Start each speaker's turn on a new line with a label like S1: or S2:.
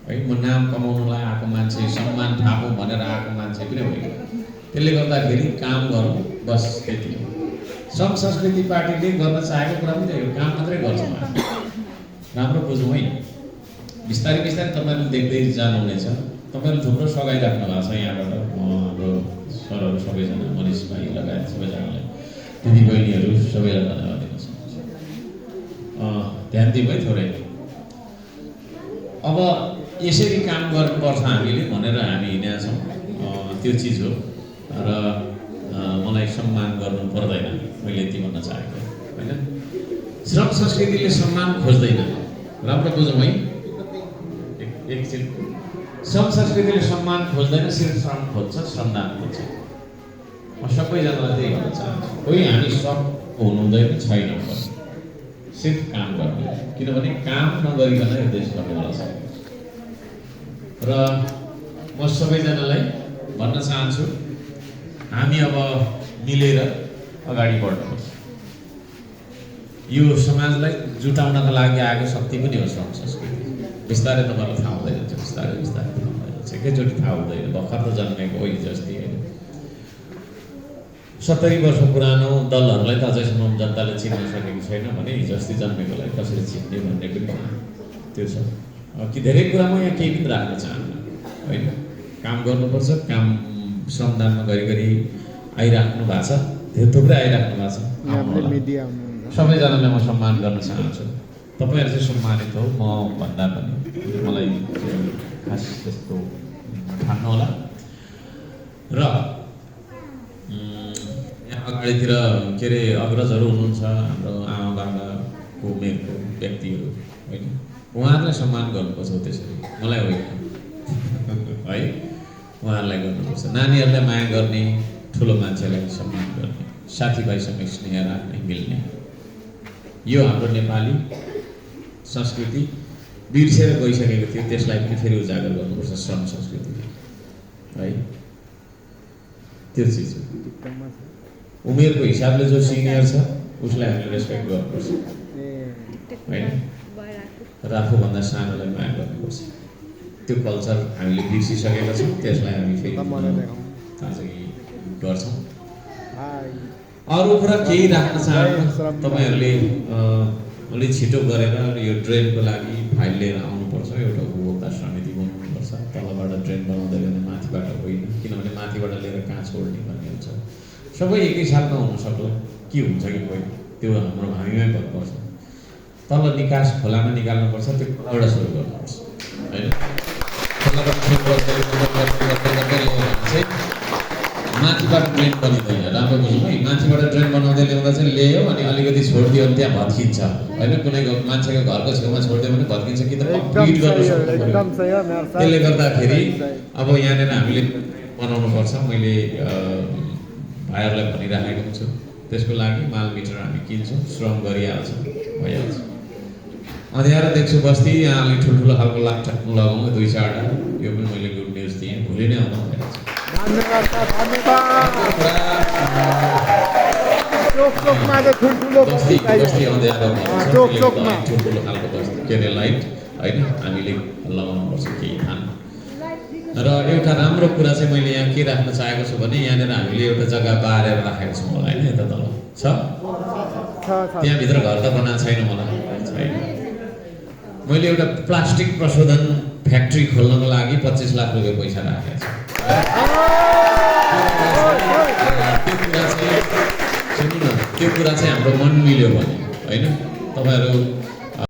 S1: है म नाम कमाउनलाई आएको मान्छे सम्मान थापौँ भनेर आएको मान्छे पनि होइन त्यसले गर्दाखेरि काम गरौँ बस त्यति हो सङ्घ संस्कृति पार्टीले गर्न चाहेको कुरा पनि त्यही हो काम मात्रै गर्छौँ राम्रो बुझौँ है बिस्तारै बिस्तारै तपाईँहरूले देख्दै जानुहुनेछ तपाईँहरूले थुप्रो सघाइराख्नु भएको छ यहाँबाट हाम्रो सरहरू सबैजना मनिष भाइ लगायत सबैजनालाई दिदीबहिनीहरू सबैलाई धन्यवाद दिन चाहन्छु ध्यान दिउँ है थोरै अब यसरी काम गर्नुपर्छ हामीले भनेर हामी हिँडेका छौँ त्यो चिज हो र मलाई सम्मान गर्नु पर्दैन मैले यति भन्न चाहेको होइन श्रम संस्कृतिले सम्मान खोज्दैन राम्रो बुझौँ है एकछिन श्रम संस्कृतिले सम्मान खोज्दैन सिर्फ श्रम खोज्छ श्रमदान खोज्छ म सबैजनालाई त्यही भन्न चाहन्छु कोही हामी सब हुनु हुँदैन छैन सिर्फ काम गर्ने किनभने काम नगरिकन यो देश गर्नेवाला छ र म सबैजनालाई भन्न चाहन्छु हामी अब मिलेर अगाडि बढ्नुपर्छ यो समाजलाई जुटाउनका लागि आएको शक्ति पनि हो श्रम संस्कृति बिस्तारै तपाईँलाई थाहा हुँदै जान्छ बिस्तारै बिस्तारै थाहा हुँदै जान्छ एकैचोटि थाहा हुँदैन भर्खर त जन्मेको हो हिजो अस्ति होइन 70 वर्ष पुरानो दलहरूलाई त अझैसम्म जनताले चिन्न सकेको छैन भने हिजो अस्ति जन्मेकोलाई कसरी चिन्ने भन्ने पनि त्यो छ कि धेरै कुरा म यहाँ केही पनि राख्न चाहन्न होइन काम गर्नुपर्छ काम श्रमदानमा गरी आइराख्नु भएको छ धेरै थुप्रै आइराख्नु भएको छ सबैजनालाई म सम्मान गर्न चाहन्छु तपाईँहरू चाहिँ सम्मानित हो म भन्दा पनि मलाई खास त्यस्तो ठान्नु होला र यहाँ अगाडितिर के अरे अग्रजहरू हुनुहुन्छ हाम्रो आमा बाबाको उमेरको व्यक्तिहरू होइन उहाँहरूलाई सम्मान गर्नुपर्छ त्यसरी मलाई होइन है उहाँहरूलाई गर्नुपर्छ नानीहरूलाई माया गर्ने ठुलो मान्छेलाई सम्मान गर्ने साथीभाइसँग स्नेह राख्ने मिल्ने यो हाम्रो नेपाली संस्कृति बिर्सेर गइसकेको थियो त्यसलाई पनि फेरि उजागर गर्नुपर्छ श्रम संस्कृतिले है त्यो चिज उमेरको हिसाबले जो सिनियर छ उसलाई हामीले रेस्पेक्ट गर्नुपर्छ होइन र आफूभन्दा सानोलाई माया गर्नुपर्छ त्यो कल्चर हामीले बिर्सिसकेका छौँ त्यसलाई हामी फेरि चाहिँ गर्छौँ अरू कुरा केही राख्न चाहन्न तपाईँहरूले अलिक छिटो गरेर यो ड्रेनको लागि फाइल लिएर आउनुपर्छ एउटा उपभोक्ता समिति बनाउनुपर्छ तलबाट ड्रेन बनाउँदै भने माथिबाट होइन किनभने माथिबाट लिएर कहाँ छोड्ने भन्ने हुन्छ सबै एकै साथमा हुन सक्ला के हुन्छ कि कोही त्यो हाम्रो हामीमै भन्नुपर्छ तल निकास खोलामा निकाल्नुपर्छ त्यो खोलाबाट सुरु गर्नुपर्छ होइन खोलाबाट चाहिँ माथिबाट ड्रेन बनिँदैन राम्रो बुझौँ है माथिबाट ड्रेन बनाउँदै ल्याउँदा चाहिँ ल्यायो अनि अलिकति छोडिदियो भने त्यहाँ भत्किन्छ होइन कुनै मान्छेको घरको छेउमा छोडिदियो भने भत्किन्छ कि त कम्प्लिट गर्नु सक्नु त्यसले गर्दाखेरि अब यहाँनिर हामीले बनाउनुपर्छ मैले भाइहरूलाई भनिराखेको छु त्यसको लागि माल मिटर हामी किन्छौँ श्रम गरिहाल्छौँ भइहाल्छ अँध्यारो देख्छु बस्ती यहाँ अलिक ठुल्ठुलो खालको ल्यापटप लगाउँ 2-4वटा यो पनि मैले गुड न्युज दिएँ भोलि नै आउनु भइहाल्छ ठुल्ठुलो खालको बस्ती के अरे लाइट होइन हामीले लगाउनुपर्छ केही खानु र एउटा राम्रो कुरा चाहिँ मैले यहाँ के राख्न चाहेको छु भने यहाँनिर हामीले एउटा जग्गा बारेर राखेको छौँ होला होइन यता तल छ त्यहाँभित्र घर त बनाएको छैन मलाई छैन मैले एउटा प्लास्टिक प्रशोधन फ्याक्ट्री खोल्नको लागि 25 लाख रुपियाँ पैसा राखेको छु त्यो कुरा चाहिँ हाम्रो मन मिल्यो भने होइन तपाईँहरू